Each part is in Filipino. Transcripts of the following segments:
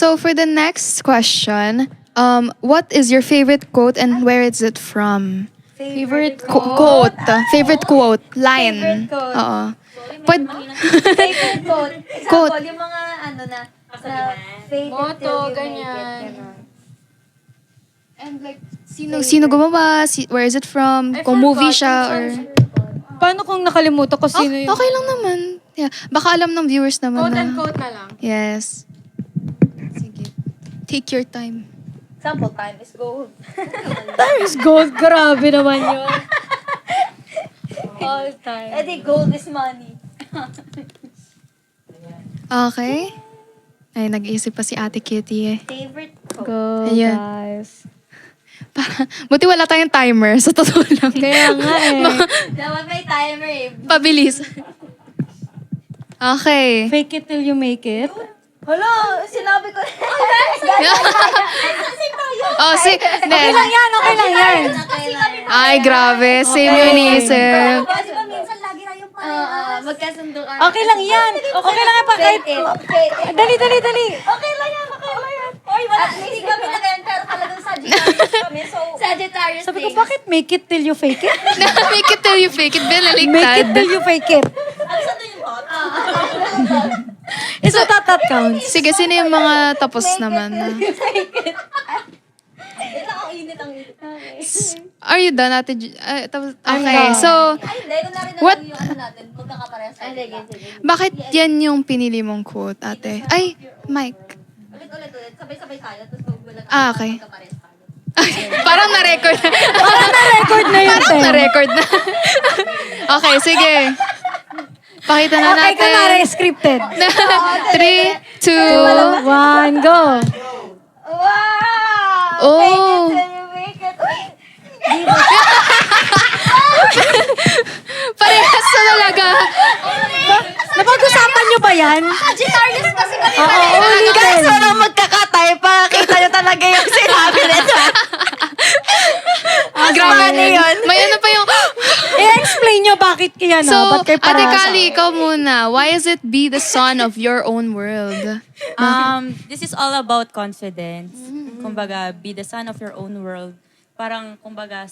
So for the next question, what is your favorite quote and where is it from? Favorite Quote. Favorite quote. Line. Favorite quote. Oo. Favorite quote. Quote. Example, yung mga ano na fated Motto, till you make ganyan. it. Ganon. And like, sino gumawa? Where is it from? Kung movie siya or... Paano kung nakalimutan ko sino yung... Okay lang naman. Yeah. Baka alam ng viewers naman Quote na. and quote na lang. Yes. Sige. Take your time. Example, time is gold. Time is gold. Grabe naman yun. All time. Eh di, gold is money. Okay. Ay, nag-iisip pa si Ate Kitty eh. Favorite quote. Go, Ayan. guys. Buti wala tayong timer. Sa totoo lang. Kaya nga eh. Dapat may timer eh. Pabilis. Okay. Fake it till you make it. Hala, sinabi ko na. Oh, si... Okay lang yan, okay lang yan. Ay, grabe. Same yung iniisip. Kasi ba minsan lagi na yung magkasundo ka. Okay lang yan. Okay lang yan pa kahit... Dali. Okay lang yan. Oy, wala. Hindi kami nag-enter talagang Sagittarius kami. So, Sagittarius Sabi ko, bakit make it till you fake it? Make it till you fake it. Make it Binaligtad. till you fake it. Saan na yung hot? Is that counts? Sige, sino yung mga tapos naman? Ang init. Are you done, Ate? I'm Okay, done. so... Ay, hindi. Kung narin na What? lang yung ano natin. Magkakaparehas tayo. Sige. Bakit yan yung pinili mong quote, ate? Ay, Mike. Ulit. Sabay-sabay tayo. Tapos wala Okay. magkaparehas tayo. Parang na-record. Record na yun, Parang na-record na. Okay, sige. Pakita na Okay, natin. kunwari, scripted. 3, 2, 1, go. Wow! Oh. Make it till you make it. parehas na talaga. Napag-usapan nyo ba yan? Sagittarius kasi kami. Oo, ulitin. Guys, walang magkakatay. Pakita nyo talaga yung sinabi nito. Grabe yun. May ano pa yung... I-explain nyo bakit kaya So, ba't kayo Ate parehas? Kali, ikaw muna. Why is it be the son of your own world? This is all about confidence. Kumbaga, be the son of your own world. Parang, kumbaga,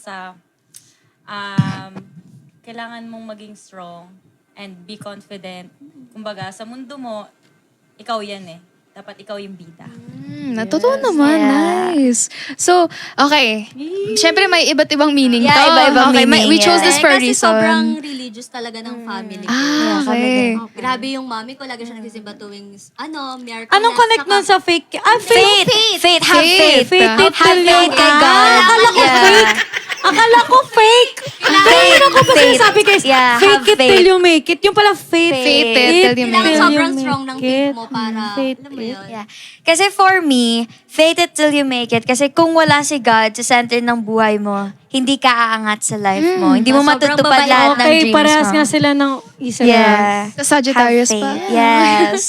kailangan mong maging strong and be confident. Kumbaga, sa mundo mo, ikaw yan eh. Dapat ikaw yung bida. Totoo naman. Nice. So, okay. Siyempre, may iba't ibang meaning Yeah, to. iba-ibang Okay, meaning, we chose yeah. this for a Kasi reason. sobrang religious talaga ng family ko. Okay. Grabe yung mami ko, lagi siya nagsisimba tuwing, Miracle. Anong connect nun sa fake? Faith. Faith. Have faith. Faith it Have till you faith kay God. Akala ko fake. Akala ko fake. Pero ako pa sinasabi guys, Yeah, fake have it till you make it. Yung pala faith. Faith it till you make Kailangan it. sobrang strong ng faith mo para, Faith alam mo it. yun. Yeah. Kasi for me, faith it till you make it. Kasi kung wala si God sa center ng buhay mo, hindi ka aangat sa life mo. Hindi mo Sobrang matutupad babae. lahat ng Okay, dreams parehas mo. nga sila ng isa Yeah. Sa Sagittarius Have pa. faith. Yes.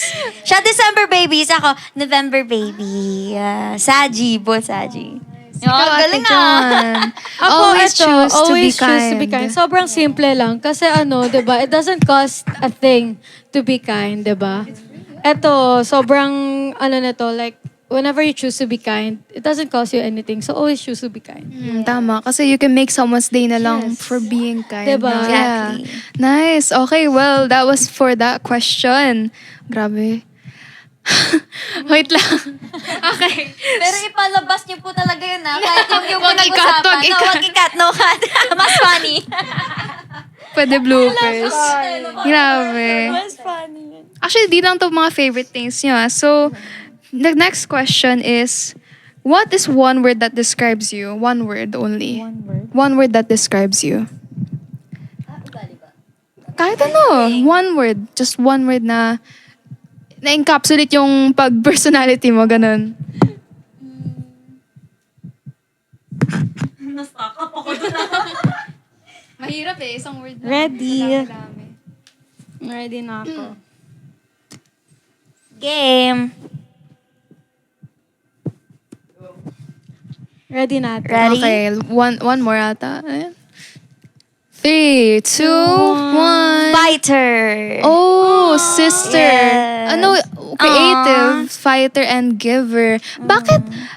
Siya December babies, ako November baby. Saji, both Saji. Ikaw, Ate galing John. Ako, Always ito, choose to be always choose to be kind. kind. Sobrang simple lang. Kasi diba, it doesn't cost a thing to be kind, diba? Ito, sobrang, like, whenever you choose to be kind, it doesn't cost you anything. So, always choose to be kind. Tama. Kasi you can make someone's day na lang for being kind. Diba? No? Yeah. Exactly. Nice. Okay, well, that was for that question. Grabe. Wait lang. Okay. Pero ipalabas niyo po talaga yun kahit yung Wag i-cut, wag i-cut. wag i-cut, no cut. Mas funny. Pwede bloopers. Grabe. Mas funny yun. Actually, di lang to mga favorite things nyo. So, the next question is, what is one word that describes you? One word only. One word that describes you. Kahit ano. One word. Just one word na na-encapsulate yung pag-personality mo. Ganun. Mahirap eh. Isang word lang. Ready. Dami-dami. Ready na ako. Game. Ready natin. Ready? Okay, one more ata. Ayan. 3, 2, 1. Fighter. Oh, sister. Yes. Ano, creative, fighter, and giver.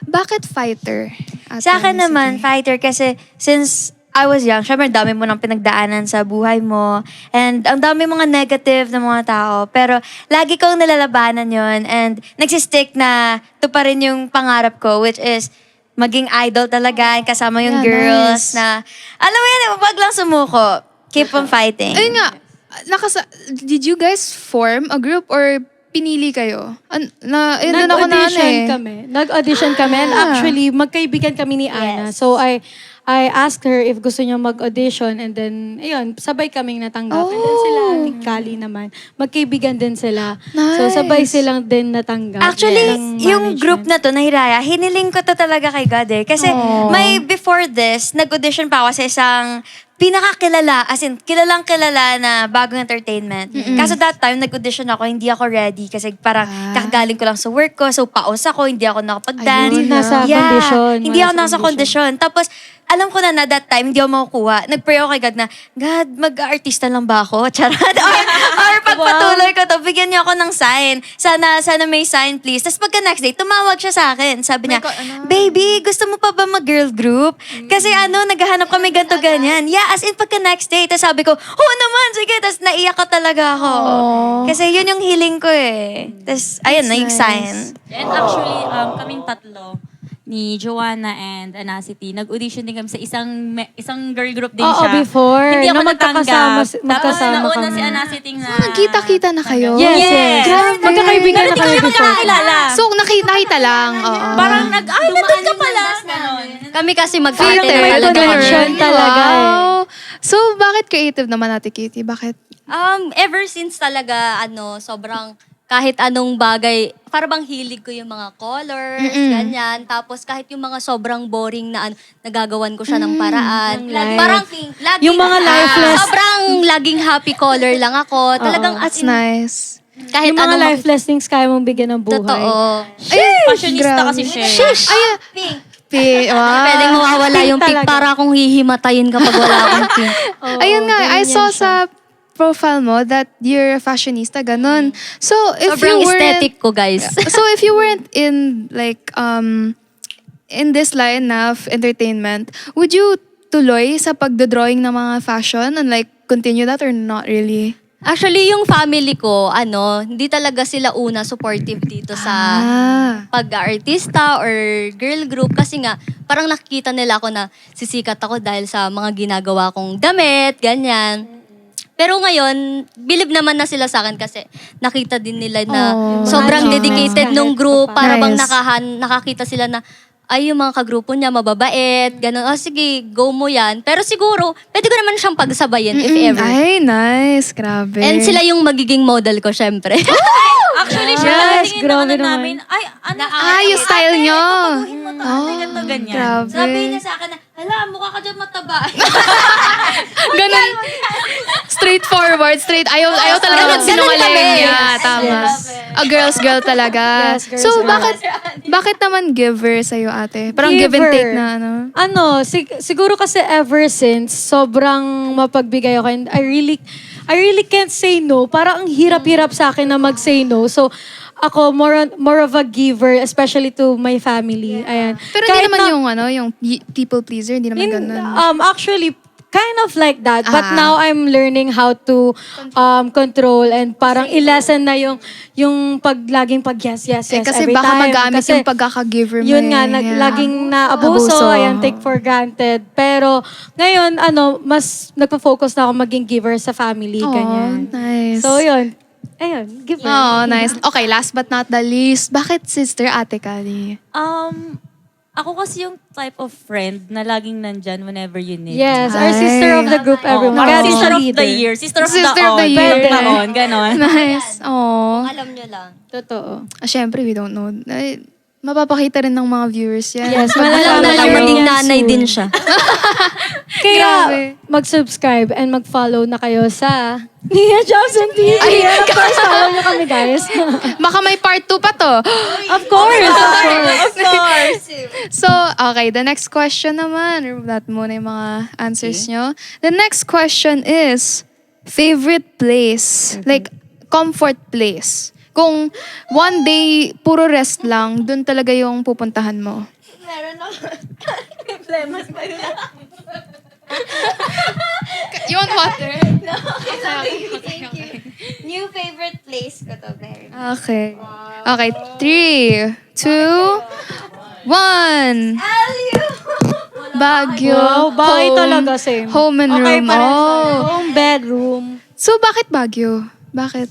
Bakit fighter? Ate Sa akin Felicity? naman, fighter, kasi since I was young, syempre dami mo nang pinagdaanan sa buhay mo. And ang dami mga negative na mga tao. Pero lagi kong nalalabanan yon and nagsistick na ito pa rin yung pangarap ko, which is maging idol talaga, kasama yung Yeah, girls nice. na, alam mo yan, wag lang sumuko. Keep on fighting. Ayun nga, did you guys form a group or pinili kayo? Doon ako na Nag-audition kami. And actually, magkaibigan kami ni Ana. Yes. So, I asked her if gusto niya mag-audition and then, ayun, sabay kaming natanggap. And then sila, ni Kali naman, magkaibigan din sila. So, Nice. sabay silang din natanggap. Actually, ng yung management. group na to, na Hiraya, hiniling ko to talaga kay God eh. Kasi may before this, nag-audition pa ako sa isang pinakakilala, as in, kilalang kilala na bagong entertainment. Kaso that time, nag-audition ako, hindi ako ready kasi parang kakagaling ko lang sa work ko, so paos ako, hindi ako nakapag-dance. Hindi nasa kondisyon. Hindi ako nasa kondisyon. Tapos, alam ko na that time, hindi ako makukuha. Nag-pray ako kay God na, God, mag-artista lang ba ako? Charot. Or pagpatuloy ko to, bigyan niyo ako ng sign. Sana may sign, please. Tapos pagka next day, tumawag siya sa akin. Sabi niya, baby, gusto mo pa ba mag-girl group? Kasi naghahanap kami ganto ganyan. Yeah, as in pagka next day. Tapos sabi ko, oo naman, sige. Tapos naiyak ko talaga ako. Kasi yun yung healing ko eh. Tapos, ayun na yung sign. And actually, kaming tatlo, ni Joanna and Anacity, nag-audition din kami sa isang girl group din Oo, siya. before. Hindi ako Na magkakasama- natanggap. magkasama Tapos nauna kami. si Anacity na... Nagkita-kita na kayo? Yes. Grabe. Magkakaibigan na Hindi kami kami before. magkakilala. So, nakita lang. Oo. Parang nandun ka pala. Ganon. Kami kasi Parang mag-arte may talaga connection kami. talaga eh. Wow. So, bakit creative naman Ate Kitty? Bakit? Ever since talaga, sobrang kahit anong bagay, para bang hilig ko yung mga colors, ganyan. Tapos kahit yung mga sobrang boring na nagagawan ko siya ng paraan. life. Parang laging, Yung mga lifeless. Sobrang laging happy color lang ako. Talagang as That's in, nice. kahit Yung mga anong lifeless things kaya mong bigyan ng buhay. Totoo. Fashionista kasi siya. Wow. Pwedeng mawawala Pink yung pink talaga. para akong hihimatayin kapag wala akong pink. Ayun nga, I ganyan saw siya. sa profile mo that you're a fashionista, ganun. So, if Sobrang you weren't... aesthetic ko, guys. So, if you weren't in, like, in this line of entertainment, would you tuloy sa pagdodrawing ng mga fashion and like, continue that or not really? Actually, yung family ko, hindi talaga sila una supportive dito sa pag-artista or girl group kasi nga, parang nakikita nila ako na sisikat ako dahil sa mga ginagawa kong damit, ganyan. Pero ngayon, believe naman na sila sa akin kasi nakita din nila na sobrang Mga dedicated achievements nung kahit group pa para bang Nice. nakakita sila na ay, yung mga kagrupo niya, mababait, gano'n. Sige, go mo yan. Pero siguro, pwede ko naman siyang pagsabayin if ever. Ay, nice. Grabe. And sila yung magiging model ko, syempre. Actually, siya, Yes, tingin grabe na naman. namin, ay, yung style nyo. Baguhin mo to, ganito, ganyan. Grabe. Sabi niya sa akin na, hala, mukha ka dyan mataba. Ganun. Straightforward, ayaw talaga Ganun magsinungaling. kami. Yeah, tama. A girl's girl talaga. Yes, girl's So, girl. bakit naman giver sa'yo, ate? Parang give and Giver. take na, Siguro kasi ever since, sobrang mapagbigay ako and I really can't say no. Parang ang hirap-hirap sa akin na mag-say no. So, ako, more of a giver, especially to my family. Ayan. Pero hindi Kahit naman na- yung people pleaser, hindi naman ganun. Actually, kind of like that. But Ah. now I'm learning how to control and parang i-lessen na yung laging pag yes Kasi every baka time. magamit Kasi yung pagkaka-giver mo. yun nga, Yeah. laging naabuso, Abuso. ayan, take for granted. Pero ngayon, mas nagpo-focus na ako maging giver sa family, Oh, ganyan. nice. So yun, ayun, giver. Oh, nice. Okay, last but not the least, bakit sister Ate Kali? Ako kasi yung type of friend na laging nandyan whenever you need. Yes, our Ay. sister of the group, Oh, everyone. parang Kaya sister siya of the leader. year, sister of Sister the of the on, year. ng taon, ganon. Nice. Oh. Alam nyo lang. Totoo. Siyempre, we don't know. Ay, mapapakita rin ng mga viewers yan. Yes, Alam malalaman na nyo maging yan nanay soon. din siya. Kaya, Grabe. mag-subscribe and mag-follow na kayo sa Nia Johnson TV. And of course, follow nyo kami, guys. Baka may part 2 pa to. Of course, of course. Of course. So, okay, the next question naman. That muna yung mga answers nyo. The next question is, favorite place? Like, comfort place. Kung one day, puro rest lang, dun talaga yung pupuntahan mo. Meron ako. Problemas pa yun. You want water? Thank you. New favorite place ko to, Mary. Okay. Okay, 3, 2, 1. Aliu! Baguio. Wow, bahay home, talaga, same. Home and Okay, room. parehas tayo. Oh. Home, bedroom. So, bakit Baguio? Bakit?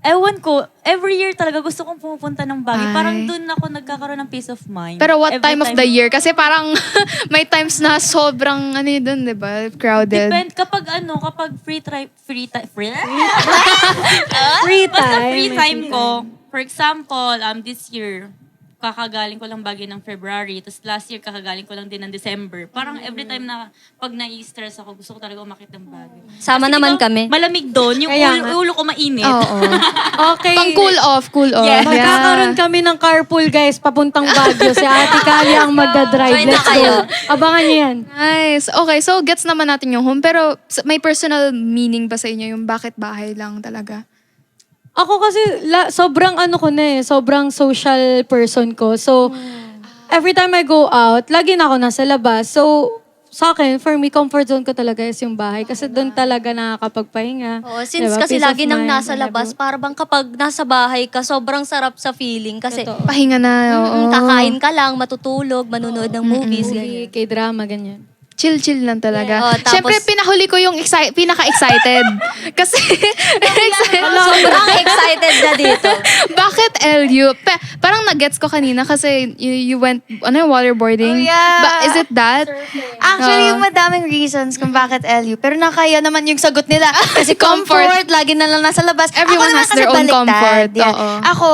Ewan ko, every year talaga gusto kong pumupunta ng Baguio. Ay. Parang dun ako nagkakaroon ng peace of mind. Pero what Every time of the year? Kasi parang may times na sobrang, ano yun dun, di ba? Crowded. Depend, kapag free time, Free basta time. free time ko. For example, this year, kakagaling ko lang Baguio ng February. Tapos last year, kakagaling ko lang din ng December. Parang every time na pag na-stress ako, gusto ko talaga umakit ng Baguio. Sama Kasi naman di ba, kami. Malamig doon, yung Kaya nga. ulo ko mainit. Oo. Okay. Pang cool off, cool off. Yes. Magkakaroon kami ng carpool, guys, papuntang Baguio. Si Ate Kali ang magdadrive. Join na Let's kayo. go. Abangan niyo yan. Nice. Okay, so gets naman natin yung home. Pero may personal meaning ba sa inyo yung bakit bahay lang talaga? Ako kasi sobrang sobrang social person ko. So, every time I go out, lagi na ako nasa labas. So, sa akin, for me, comfort zone ko talaga is yung bahay. Kasi doon talaga nakakapagpahinga. Oo, since Diba? kasi Peace lagi of nang mind, nasa labas, para bang kapag nasa bahay ka, sobrang sarap sa feeling. Kasi Totoo. Pahinga na, oo. kakain ka lang, matutulog, manunood ng movies. Movie, ganyan. K-drama, ganyan. Chill-chill lang talaga. Yeah. Oh, tapos- Siyempre, pinahuli ko yung pinaka-excited. Kasi, Sobrang excited na dito. bakit LU? Parang nag-gets ko kanina kasi you went, waterboarding? Oh, yeah. Is it that? Actually, Oo. yung madaming reasons kung bakit LU. Pero nakaya naman yung sagot nila. Kasi Comfort. comfort, lagi na lang nasa labas. Everyone Ako naman has kasi their own baliktad. comfort. Yeah. Oo. Ako,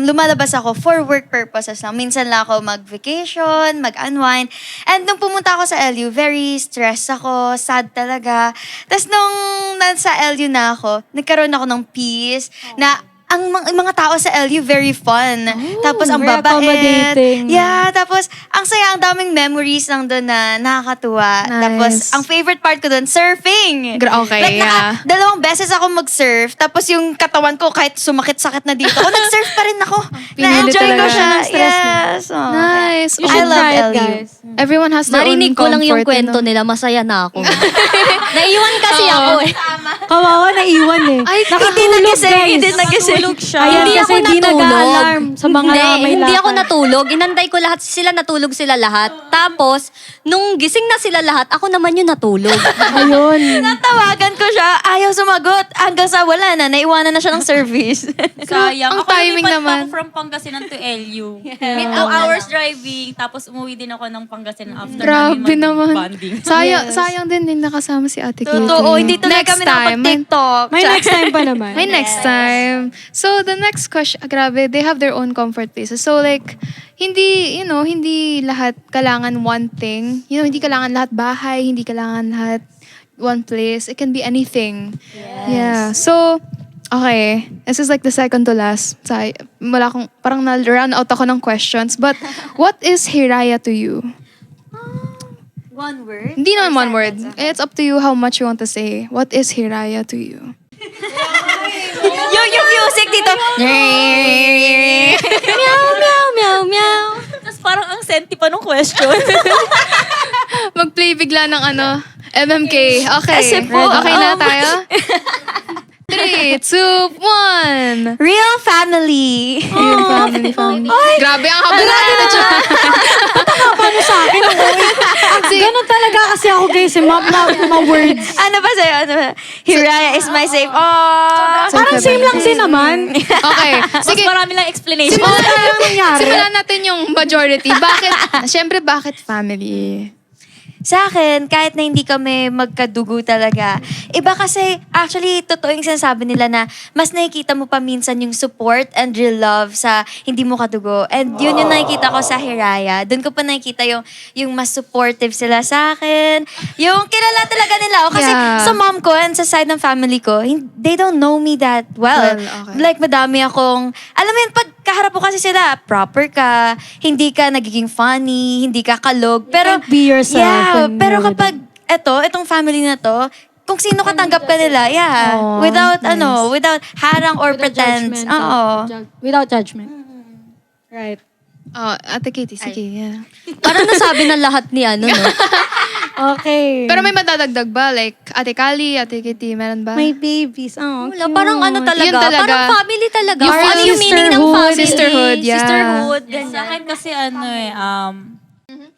lumalabas ako for work purposes lang. Minsan lang ako mag-vacation, mag-unwind. And nung pumunta ako sa LU, very stressed ako, sad talaga. Tapos nung nasa LU na ako, nagkaroon ako ng peace na ang mga tao sa LU very fun. Tapos ang very babait. accommodating. Yeah, tapos ang saya, ang daming memories lang doon na nakakatuwa. Nice. Tapos ang favorite part ko doon, surfing. Okay, Like, yeah. dalawang beses ako mag-surf. Tapos yung katawan ko kahit sumakit-sakit na dito, nag-surf pa rin ako. Pinili Na-enjoy ko talaga. siya. Ng stress na. Yes. Oh. Nice. You I should love try it, LU. guys. Everyone has their Marinig own ko lang yung comfort, kwento ano? nila, masaya na ako. Naiwan kasi ako eh. Kawawa, naiwan eh. Ay, Hindi nagising, hindi nagising. Natulog siya. Ayan, Hindi kasi ako hindi natulog. nag-a-alarm sa mga Hindi ako lakad. natulog. Inantay ko lahat. Natulog sila lahat. Tapos, nung gising na sila lahat, ako naman yung natulog. Ayun. Natawagan ko siya, ayaw sumagot. Hanggang sa wala na, naiwanan na siya ng service. Sayang. Ang Ako timing lumipat pa naman. ako from Pangasinan to LU. Meet 2 up na hours lang. driving, tapos umuwi din ako ng Pangasinan after Grabe naman. bonding. Sayang din nakasama si Ate Katie. Totoo, hindi tuloy Next kami time, nakapag-TikTok. May next time pa naman. May next time. So, the next question, grabe, they have their own comfort places. So, like, hindi lahat kailangan one thing. Hindi kailangan lahat bahay, hindi kailangan lahat one place. It can be anything. Yeah. So, okay. This is like the second to last. Parang na-run out ako ng questions. But, what is Hiraya to you? One word? Hindi naman one word. It's up to you how much you want to say. What is Hiraya to you? Yung music dito. meow, meow, meow, meow. Tapos parang ang senti pa nung question. Mag-play bigla ng MMK. Okay. Kasi po, Okay na tayo? 3, 2, 1. Real family. Family. Grabe ang haba natin na dyan. Paano sa akin? Ganun talaga kasi ako, guys. Ma-words. Ano ba sa'yo? Hiraya is my safe. Oh. Parang same lang din naman. Okay. Mas Sige. marami lang explanation. nangyari? Simulan natin yung majority. Siyempre, bakit family? Sa akin, kahit na hindi kami magkadugo talaga, iba kasi, actually, totoo yung sinasabi nila na mas nakikita mo pa minsan yung support and real love sa hindi mo kadugo. And yun yung nakikita ko sa Hiraya. Doon ko pa nakikita yung mas supportive sila sa akin. Yung kilala talaga nila ako. Kasi Yeah. sa mom ko and sa side ng family ko, they don't know me that well. Okay. Like, madami akong, alam mo yun, pag kaharap mo kasi sila, proper ka, hindi ka nagiging funny, hindi ka kalog. Pero, can be yourself yeah, when pero you're with kapag, itong family na to, kung sino katanggap ka nila. Yeah. Aw, Without harang or pretense. Judgment. Oo. Without judgment. Right. Oh, Ate Katie, sige, yeah. Parang nasabi na lahat ni ano, no? Okay. Pero may madadagdag ba? Like, Ate Kali, Ate Katie, meron ba? my babies. Oh, Wala, parang ano talaga, Yun talaga. parang family talaga. You feel Ano yung meaning ng sisterhood. family? Sisterhood, yeah. Sisterhood, Sa ganyan. akin kasi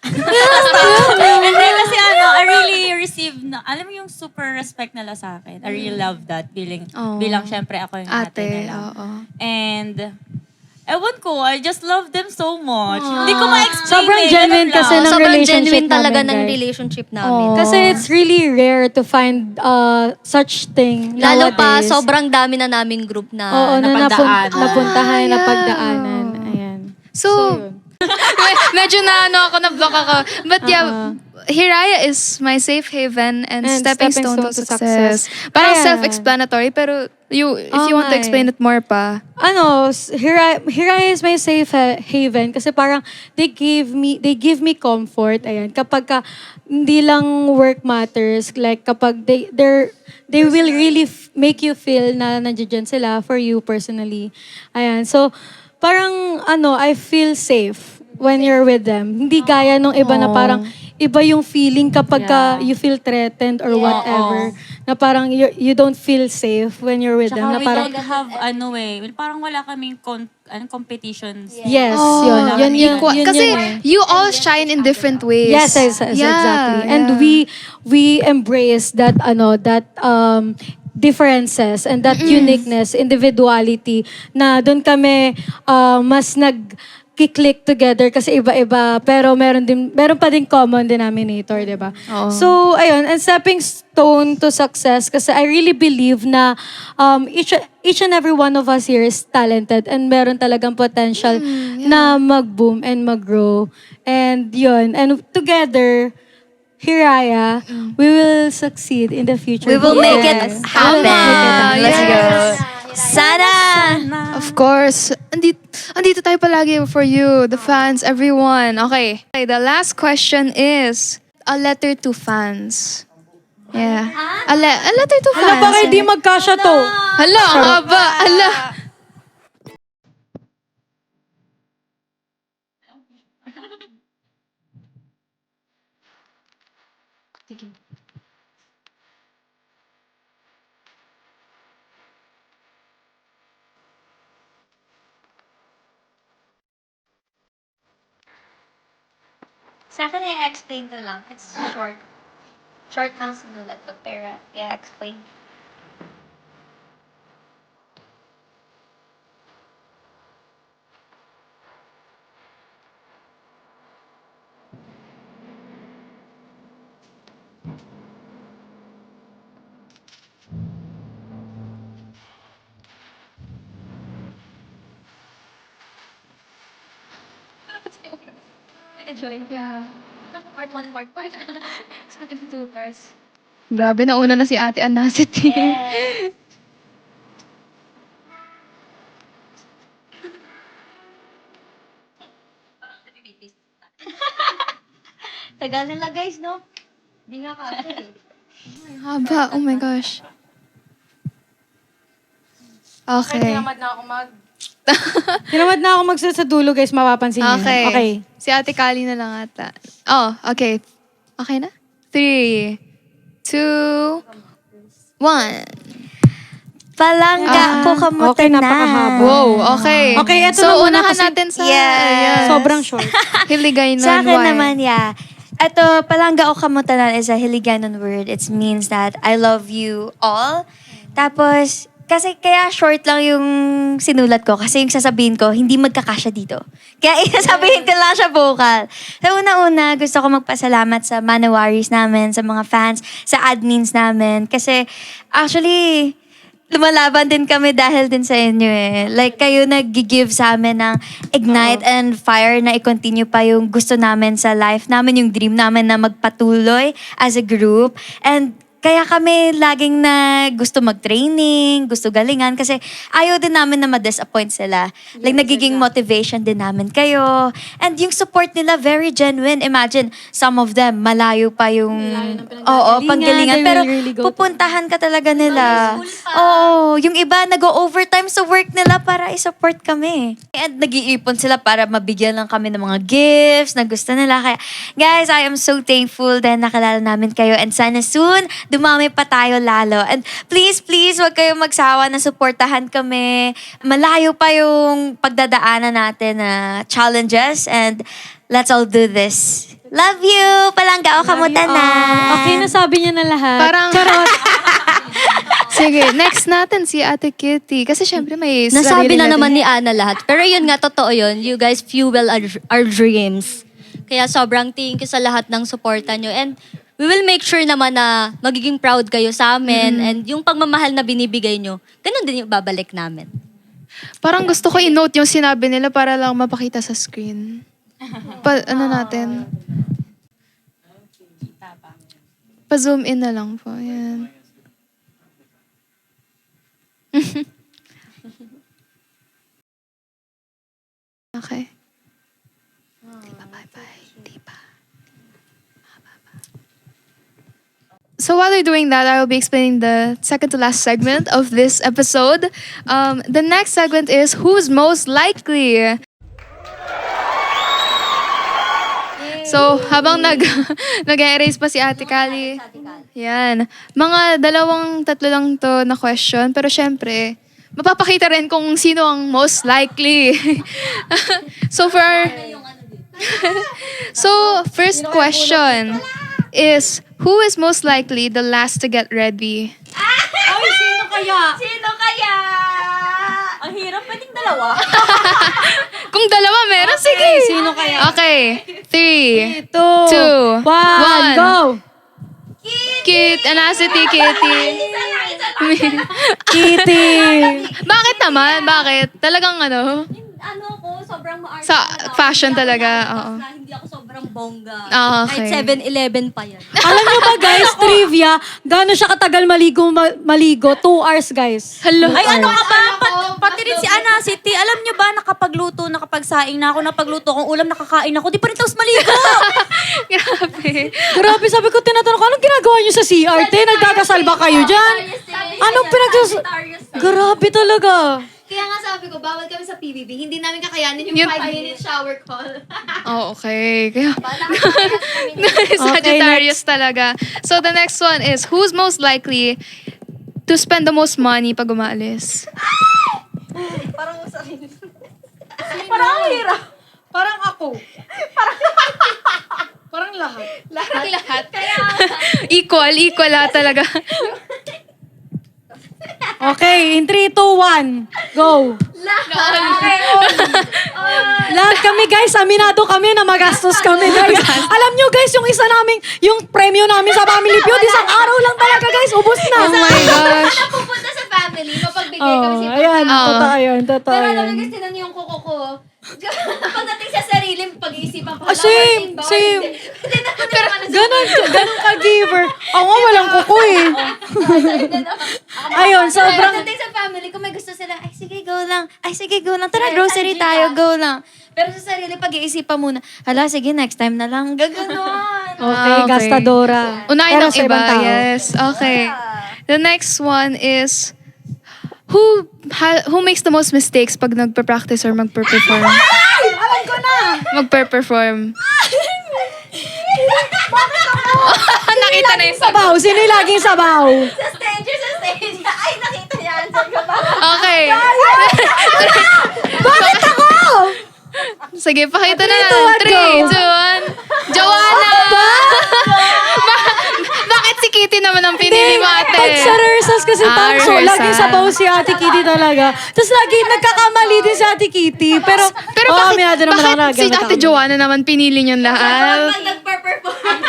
hindi kasi I really received alam mo yung super respect nila sa akin. I really love that Oh. bilang syempre ako yung ate Ate, nila. oo. And ewan ko, I just love them so much. Hindi ko ma-explain Sobrang eh, genuine ganun lang. kasi ng Sobrang relationship genuine talaga namin, ng guys. relationship namin. Kasi it's really rare to find such thing Lalo pa, nowadays. sobrang dami na naming group na Oo, na napagdaanan. napuntahan, yeah. napagdaanan. Ayan. So, yun. medyo na ano ako, na-block ako. But yeah, Hiraya is my safe haven and, stepping stone to success. Parang Ayan. self-explanatory, pero if Oo you want to nga explain it more pa. Hiraya is my safe haven kasi parang they give me comfort. Ayan, kapag hindi lang work matters, like kapag they will really make you feel na nandiyan sila for you personally. Ayan, so parang I feel safe when you're with them. Hindi gaya nung iba na parang iba yung feeling kapag you feel threatened or whatever. Na parang you don't feel safe when you're with them. Tsaka Na we parang, don't have parang wala kaming competitions. yes, Oh, yun kasi yun eh. you all shine in different ways. Yes, exactly. And we embrace that differences and that uniqueness, individuality na doon kami mas nag-click together kasi iba-iba pero meron pa din common denominator, 'di ba? So, ayun, and stepping stone to success kasi I really believe na each and every one of us here is talented and meron talagang potential na mag-boom and mag-grow. And yun, and together Hiraya, we will succeed in the future. We will make it Yes. happen. Let's go. Sana! Of course. Andito tayo palagi for you, the fans, everyone. Okay, the last question is a letter to fans. Yeah. A letter to Hala, fans. baka hindi magkasya to. Hala, ang haba. Hala. Sa akin, i-explain ko lang. It's short. Short lang sinulat ko, pero i-explain. Enjoy. Yeah. Part 1, part 5. Sa akin, 2 parts. Grabe, nauna na si Ate Anasit. Tagal nila guys, no? Di nga kasi. Haba, oh my gosh. Okay. Tinamad na ako magsulat sa dulo, guys. Mapapansin niyo. Okay. Si Ate Kali na lang ata. Oh, okay. Okay na? 3, 2, 1. Palangga ko kamuta okay, na. napakahaba. Wow, okay. Okay, eto so, na muna unahan kasi- natin sa... Yes. Ayan. Sobrang short. Hiligay Sa akin why? naman, yeah. Ito, palangga o kamutanan is a Hiligaynon word. It means that I love you all. Tapos, kasi kaya short lang yung sinulat ko kasi yung sasabihin ko, hindi magkakasya dito. Kaya isasabihin ko lang siya vocal. Sa una-una, gusto ko magpasalamat sa Manawaris namin, sa mga fans, sa admins namin. Kasi actually, lumalaban din kami dahil din sa inyo eh. Like, kayo nag-give sa amin ng ignite and fire na i-continue pa yung gusto namin sa life namin, yung dream namin na magpatuloy as a group. And Kaya kami laging na gusto mag-training, gusto galingan kasi ayaw din namin na ma-disappoint sila. Like nagiging motivation din namin kayo. And yung support nila very genuine. Imagine, some of them malayo pa yung panggalingan. They Pero will really go to- pupuntahan ka talaga nila. Oo, yung iba nag-overtime sa work nila para i-support kami. And nag-iipon sila para mabigyan lang kami ng mga gifts na gusto nila. Kaya, guys, I am so thankful dahil nakilala namin kayo. And sana soon, dumami pa tayo lalo. And please, wag kayong magsawa na supportahan kami. Malayo pa yung pagdadaanan natin na challenges. And let's all do this. Love you! Palangga o kamutan na! Okay, nasabi niya na lahat. Parang, sige, next natin si Ate Kitty. Kasi syempre may Nasabi sarili na naman din. ni Ana lahat. Pero yun nga, totoo yun. You guys fuel our dreams. Kaya sobrang thank you sa lahat ng suporta nyo. And we will make sure naman na magiging proud kayo sa amin. And yung pagmamahal na binibigay nyo, ganun din yung babalik namin. Parang gusto ko i-note yung sinabi nila para lang mapakita sa screen. Ano natin? Pa-zoom in na lang po. Yan. Okay. Di pa, bye-bye. Di pa. So while you're doing that, I will be explaining the second to last segment of this episode. The next segment is Who's Most Likely? So, habang nag-erase pa si Ate Kali, yan. Mga tatlo lang to na question. Pero syempre, mapapakita rin kung sino ang most likely. So, first question is, who is most likely the last to get ready? Ay, sino kaya? Sino kaya? Ang hirap, pwedeng dalawa. Kung dalawa meron, sige. Sino kaya? Okay. 3, 2, 1, 1. go! Cute. Anacity, Kitty. Kitty! Bakit naman? Bakit? Talagang ano? Ano ko, sobrang maarte. Sa fashion talaga, oo. Hindi ako sobrang bongga. Ah, okay. Kahit 7-Eleven pa yan. Alam niyo ba guys, trivia, gaano siya katagal maligo? 2 hours guys. Hello. Ay, ano ka ba? Pati rin si Ana City, alam niyo ba, nakapagluto, nakapagsaing na ako, napagluto akong ulam, nakakain ako, di pa rin tapos maligo. Grabe. Grabe, sabi ko, tinatanong ko, anong ginagawa niyo sa CRT? Nagdadasal ba kayo dyan? Anong Grabe talaga. Kaya nga sabi ko, bawal kami sa PBB. Hindi namin kakayanin yung Yun- 5-minute shower call. Oh, okay. Kaya, Sagittarius talaga. So, the next one is, who's most likely to spend the most money pag umaalis? Parang hirap. Parang ako. Parang lahat. Lahat. Equal lahat talaga. Okay, in 3, 2, 1, go. Lahat kami guys, aminado kami na magastos kami guys. Alam nyo guys, yung isa namin, yung premyo namin sa Family Feud, isang araw lang talaga guys, ubos na. Oh my gosh. Napupunta sa family, mapagbigay kami Oh, sa ayan, Oo. totoo yun, totoo Pero alam yun. mo guys, tinan yung kuko ko. Pagdating sa sarili, pag-iisipan ko. Same. Ganun ka-giver. Ako nga, walang kuko eh. Ayun, sobrang... Pagdating sa family, kung may gusto sila, ay sige, go lang. Ay sige, go lang. Tara, grocery tayo, go lang. Pero sa sarili, pag-iisipan muna. Hala, sige, next time na lang. Gaganon. Okay, Okay. gastadora. Unahin Pero ng sa iba. ibang tao. Yes. Okay. The next one is, who makes the most mistakes pag nagpa-practice or magpa-perform? Alam ko na! Magpa-perform. Nakita na yung Sabaw, sino yung laging sabaw? Sa stage. Ay, nakita niya. Answer ko pa. Okay. Bakit ako? Sige, pakita na. 3, 2, 1. 3, 2, 1, go. Joanna! Bakit si Kitty naman ang pinili mo, ate? Pag sa rehearsals kasi tanso, rehearsal. laging sabaw si Ate Kitty talaga. Tapos lagi nagkakamali din si Ate Kitty. Pero bakit, naman ako bakit si Ate Joanna naman pinili niyo lahat? Pag nagpa-perform.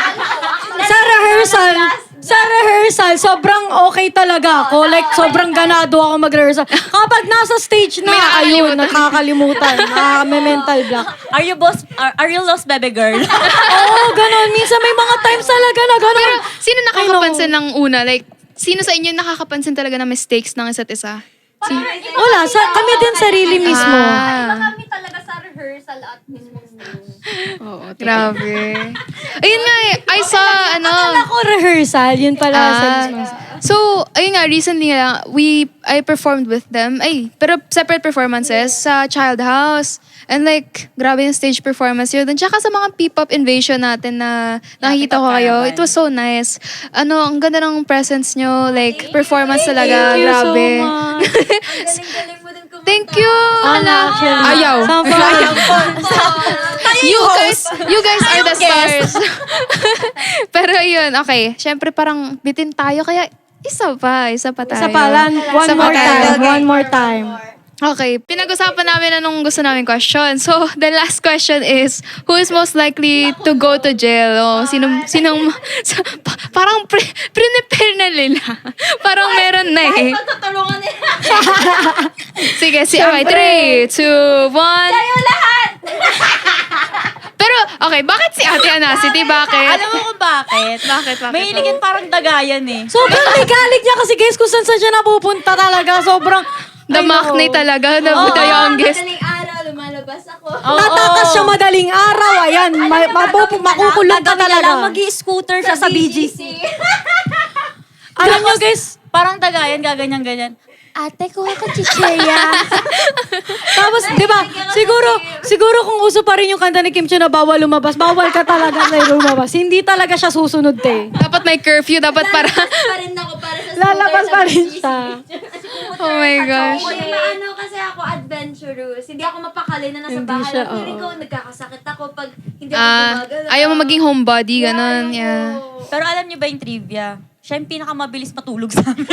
sa rehearsal, sobrang okay talaga ako. Like, sobrang ganado ako mag-rehearsal. Kapag nasa stage na, May ayun, nakakalimutan. nakakalimutan. May mental block. Are you lost, baby girl? Oo, ganon. Minsan may mga times talaga na ganon. Pero sino Kaya nakakapansin ng una? Like, sino sa inyo nakakapansin talaga ng mistakes ng isa't isa? Wala, kami din sarili mismo. Ah, Kami talaga sa rehearsal at mismo stage. grabe. Ayun nga eh, I saw, Ako rehearsal, yun pala sa mismo. So, ayun nga, recently nga, I performed with them. Pero separate performances sa Child House. And like, grabe yung stage performance yun. And tsaka sa mga P-pop invasion natin na nakikita ko kayo, it was so nice. Ang ganda ng presence nyo, like, performance talaga, Thank you so grabe. much. Galing-galing mo din kumanta. Thank you! Actually. Ayaw. You guys are the stars. Pero yun, okay. Syempre parang bitin tayo, kaya isa pa tayo. Isa pa lang, Isa pa tayo. one more time. Okay, pinag-usapan namin anong gusto namin question. So, the last question is, who is most likely to go to jail? Parang prepare na nila. Parang meron na eh. Tutulungan nila. Sige, okay, 3, 2, 1. Kayo lahat! Pero, okay, bakit si Ate Anacity? Bakit? Alam mo kung bakit? Bakit? Mahiligin parang dagayan eh. Sobrang ligalig niya kasi guys, kung saan siya napupunta talaga. Sobrang, The Maknae talaga, the youngest. Madaling araw, lumalabas ako. tatakas siya madaling araw. Ayan, makukulong ka talaga. Mag-i-scooter siya sa BGC. Alam niyo guys, Parang dagayan, gaganyan-ganyan. Ate, kuha ka chicheya. tapos, di ba, siguro kung uso pa rin yung kanta ni Kim Chiu na bawal lumabas, bawal ka talaga na lumabas. Hindi talaga siya susunod eh. Dapat may curfew, dapat para... pa rin ako para sa Lalabas pa rin siya. Oh my gosh. Ako yung maano kasi ako adventurous. Hindi ako mapakali na nasa Hindi bahay. siya, Feeling ko nagkakasakit ako pag hindi ako gumagalaw. Ayaw mo maging homebody, ganun. Yeah. Pero alam niyo ba yung trivia? Siya yung pinakamabilis matulog sa amin.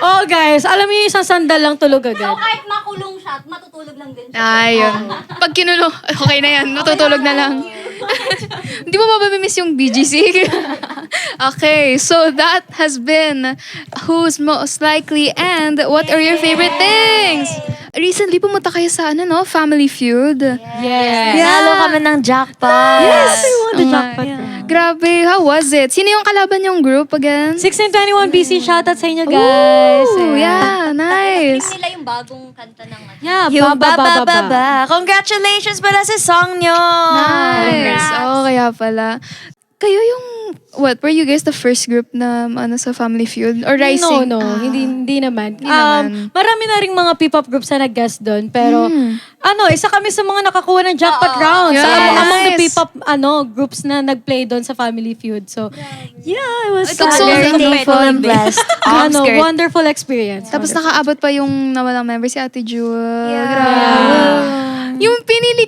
Oh guys, alam niyo yung isang sandal lang tulog agad. Kahit makulong siya, matutulog lang din siya. Ayun. Pag kinulo, okay na yan. Matutulog na lang. Hindi mo mababimiss yung BGC. Okay, so that has been Who's Most Likely and What Are Your Favorite Things? Recently, pumunta kayo sa Family Feud. Yes. Nalo kami ng jackpot. Yes, we won the Oh my- jackpot. Grabe, how was it? Sino yung kalaban yung group again? 1621 BC, shoutout sa inyo guys. Ooh, yeah, nice. Nila yung bagong kanta ng Yeah, Yung baba. ba. Congratulations pala sa song nyo. Nice. Oh, kaya pala. Kayo yung, were you guys the first group na sa Family Feud? Or Rising? No, hindi naman. Hindi naman. Marami na ring mga P-pop groups na nag-guest doon, pero isa kami sa mga nakakuha ng jackpot rounds. Yes. Among the Nice. P-pop groups na nag-play doon sa Family Feud. So, yeah, it was It was so Very wonderful. thankful and blessed. wonderful experience. Tapos nakaabot pa yung nawalang member si Ate Jewel. Yeah. Grabe. Yung pinili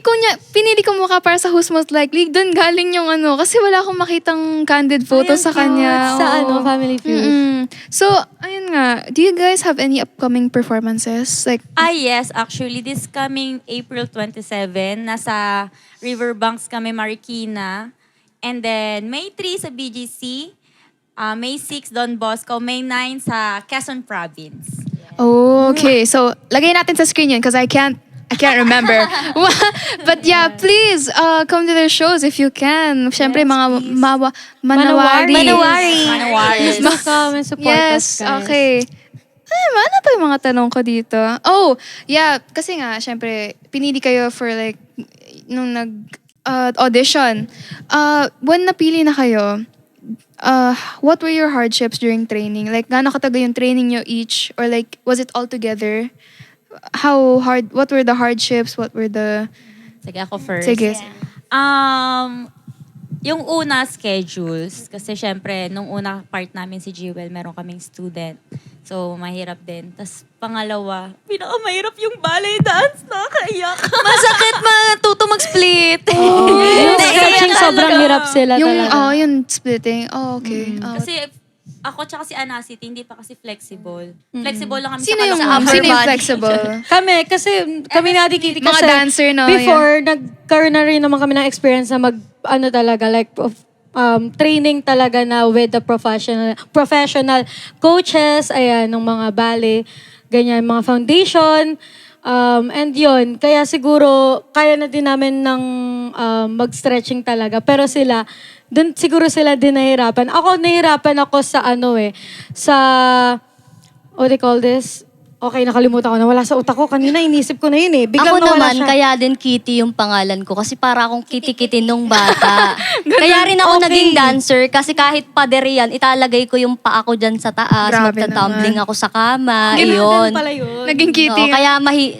ko mukha para sa Who's Most Likely, doon galing yung kasi wala akong makitang candid photo sa kanya. Sa Oo. Family Feud. Mm-mm. So, ayun nga, do you guys have any upcoming performances? Like, Yes, actually, this coming April 27, nasa Riverbanks kami, Marikina. And then, May 3 sa BGC, May 6 Don Bosco, May 9 sa Quezon Province. okay. So, lagay natin sa screen yun because I can't remember. But yeah, please come to their shows if you can. Siyempre, mga manawari. Manawaris. Please come and support Yes, us, guys. okay. Ano pa yung mga tanong ko dito? Oh, yeah, kasi nga, syempre, pinili kayo for like, nung audition. When napili na kayo, what were your hardships during training? Like, gaano katagal yung training nyo each? Or like, was it all together? What were the hardships? What were the... Sige, ako first. Sige. Yung una, schedules. Kasi syempre, nung una part namin si Jewel, meron kaming student. So, mahirap din. Tapos, pangalawa, pinakamahirap yung ballet dance. Nakakaiyak. Masakit matuto mag-split. Yung stretching, sobrang hirap sila Yung, talaga. yung splitting. Oh, okay. Oh. Kasi, ako tsaka si Anacity, hindi pa kasi flexible. Flexible lang kami Sino sa yung, kalaban. sino yung body. flexible? Kami na Kitty Mga kasi dancer, no? before, nagkaroon na rin naman kami ng experience na talaga, like, training talaga na with the professional coaches, ayan, ng mga ballet, ganyan, mga foundation, And yun, kaya siguro kaya na din namin ng mag-stretching talaga. Pero sila, dun siguro sila din nahirapan. Ako, nahirapan ako sa sa, what do you call this? Okay, nakalimutan ko na. Wala sa utak ko. Kanina, inisip ko na yun eh. Biglang Ako nawala naman, siya. kaya din Kitty yung pangalan ko kasi para akong kitty-kitty nung bata. Kaya rin ako Okay. naging dancer kasi kahit pader yan, italagay ko yung paa ko dyan sa taas, Grabe magta-tumbling ako sa kama, Ganun iyon. din pala yun. Naging kitty. Oo, kaya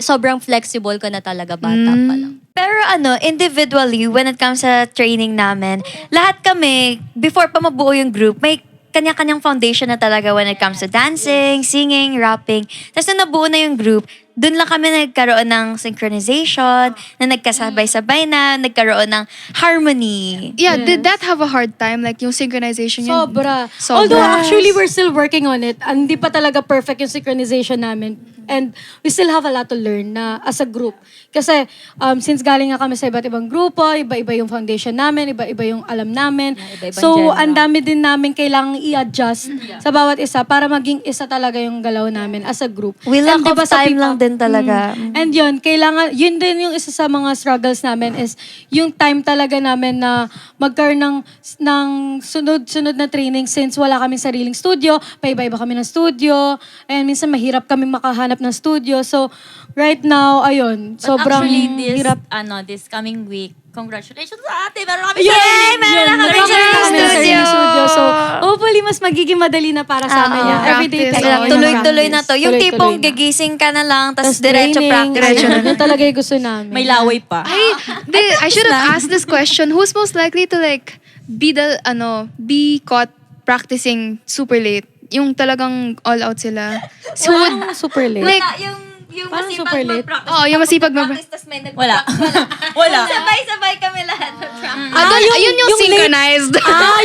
sobrang flexible ko na talaga bata pa lang. Pero individually, when it comes sa training namin, lahat kami, before pa mabuo yung group, may kanya-kanyang foundation na talaga when it comes to dancing, singing, rapping. Tapos nung nabuo na yung group, dun lang kami nagkaroon ng synchronization, na nagkasabay-sabay na, nagkaroon ng harmony. Yeah, did that have a hard time? Like yung synchronization yun? Sobra. Sobra. Although actually we're still working on it. Hindi pa talaga perfect yung synchronization namin. And we still have a lot to learn na as a group. Kasi since galing nga kami sa iba't ibang grupo, iba-iba yung foundation namin, iba-iba yung alam namin. iba-ibang So, genre. ang dami din namin kailangang i-adjust sa bawat isa para maging isa talaga yung galaw namin as a group. We lack And diba of sa time pick-up, lang din talaga. And yun, yun din yung isa sa mga struggles namin is yung time talaga namin na magkaroon ng sunod-sunod na training since wala kaming sariling studio, paiba-iba kami ng studio, and minsan mahirap kami makahanap ng studio. So, right now, ayun, But sobrang actually, hirap. this coming week, congratulations sa ate! Meron kami Yay! Meron na kami sariling studio. So, hopefully, mas magiging madali na para sa amin yan. Everyday Practice. talaga yung Tuloy-tuloy na practice. to. Yung Tuloy-tuloy tipong na. gigising ka na lang, Tas tapos diretso training, practice. ayun, yun talaga yung gusto namin. May laway pa. I should have asked this question. Who's most likely to like be caught practicing super late? Yung talagang all out sila. So, Walang super late. like, Yung Parang super late. yung masipag Tapos may Wala. Wala. Sabay-sabay kami lahat. ayun yung synchronized.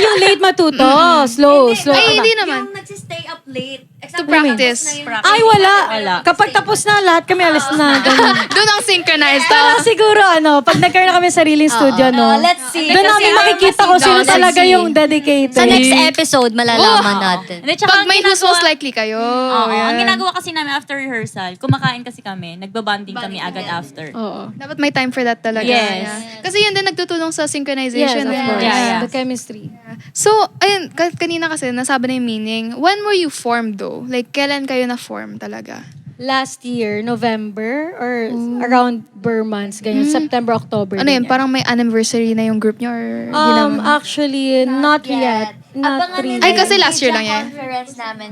Yung late matuto. Slow. Ay, hindi naman. Yung nagsistay up late. To practice. Ay, wala. Wala. Kapag tapos na, lahat kami alis na. Ganun. Doon ang synchronized. Pero siguro, pag nagkaroon na kami sariling studio, no? let's see. Doon namin makikita kung sino let's talaga see. yung dedicated. Sa next episode, malalaman natin. Hindi, tsaka Pag may who's most likely kayo. Oo, yan. ang ginagawa kasi namin after rehearsal, kumakain kasi kami, nagbabanding kami agad after. Oo. Dapat may time for that talaga. Yes. Yeah. Kasi yun din nagtutulong sa Yes, synchronization. of eh. course. Yeah. The chemistry. So, ayun, kanina kasi nasabi na yung meaning. When were you formed though? Like, kailan kayo na-form talaga? Last year, November, or around Burr months, ganyan. September, October. Ano yun? ganyan. Parang may anniversary na yung group nyo? Or hindi naman? Actually, not yet. Not really. Ay, kasi last year lang yan. Conference namin.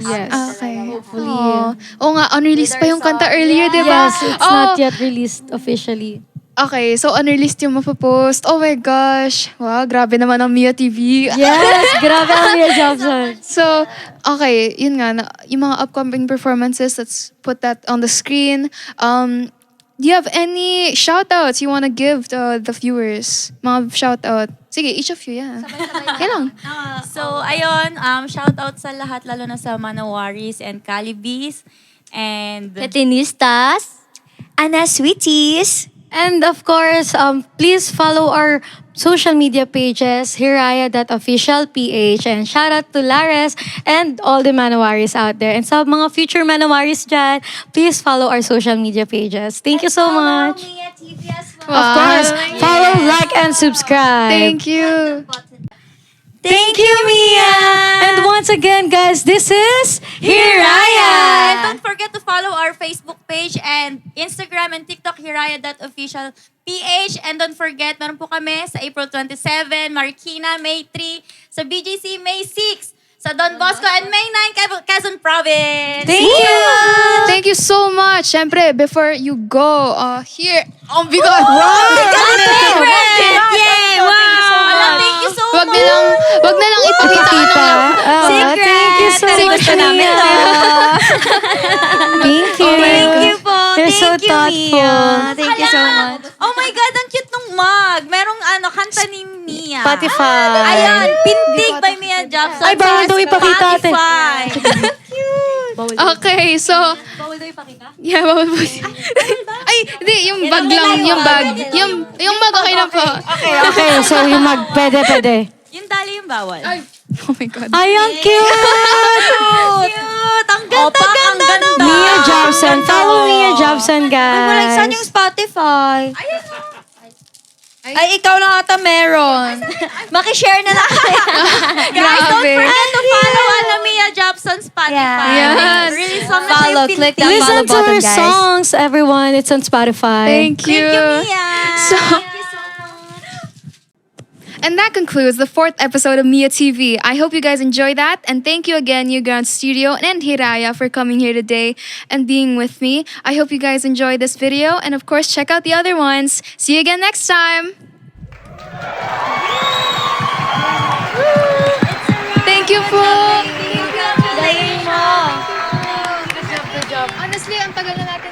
Yes. Okay. Hopefully. Oo nga, unreleased pa yung kanta earlier, di ba? Yes, it's not yet released officially. Okay, so unreleased yung mapopost. Oh my gosh. Wow, grabe naman ang Mia TV. Yes, grabe ang Mia Jobson. So, okay, yun nga, yung mga upcoming performances, let's put that on the screen. Do you have any shoutouts you wanna give to the viewers? Mga shoutout. Sige, each of you, yeah. Okay lang. So, ayun, shout out sa lahat, lalo na sa Manawaris and Calibis. And Ketinistas. Ana Sweeties. And of course, please follow our social media pages, hiraya.officialph, and shout out to Lares and all the Manawaris out there. And sa mga future Manawaris dyan, please follow our social media pages. Thank you so much. Mia TV as well. Of course, follow, like, and subscribe. Thank you. Thank you, Mia. And once again, guys, this is Hiraya! And don't forget to follow our Facebook page and Instagram and TikTok, hiraya.officialph. And don't forget, meron po kami sa April 27, Marikina, May 3, sa BGC, May 6, sa Don Bosco, and May 9, Quezon Province. Thank you! Thank you so much. Siyempre, before you go, here, oh my God. Yay! Wow! Thank you so Wag much. na lang ipakita. Secret! Thank you so Secret much, pa namin Mia. to. Thank you. Thank you po. You're so Thank you, thoughtful. Mia. Thank you so much. Oh my God, ang cute nung mug. Merong kanta ni Mia. Spotify. Ayan, Pintig by Mia Jobson. Ay, bawal daw ipakita, ate. Spotify. Okay, so... Bawal daw ipakita? Yeah, bawal po. Ay, hindi, yung bag lang, yung bag. Yung bag, okay lang po. Okay, so yung pwede. Yung dali yung bawal. Oh my God. Ay, ang cute! Cute! Ang Opa, ang ganda. Mia Jobson. Follow Mia Jobson, guys. Saan yung Spotify? Ay, ikaw lang ata meron. Makishare na lang kayo. Guys, don't Grabe. forget to follow Mia Jobson Spotify. Yes. Really, so much Follow, click that follow Listen to button, her guys. songs, everyone. It's on Spotify. Thank you. Thank you, Mia. So, and that concludes the 4th episode of Mia TV. I hope you guys enjoyed that. And thank you again, New Ground Studio and Hiraya, for coming here today and being with me. I hope you guys enjoyed this video. And of course, check out the other ones. See you again next time. Thank you po. Galing mo. Good job. Honestly, ang tagal na natin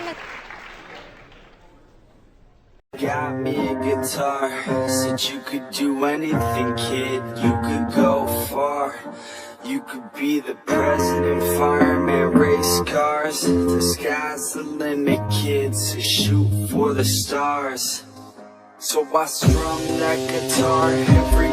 Got me a guitar, said you could do anything, kid, you could go far. You could be the president, fireman, race cars. The sky's the limit, kids, so shoot for the stars. So I strum that guitar every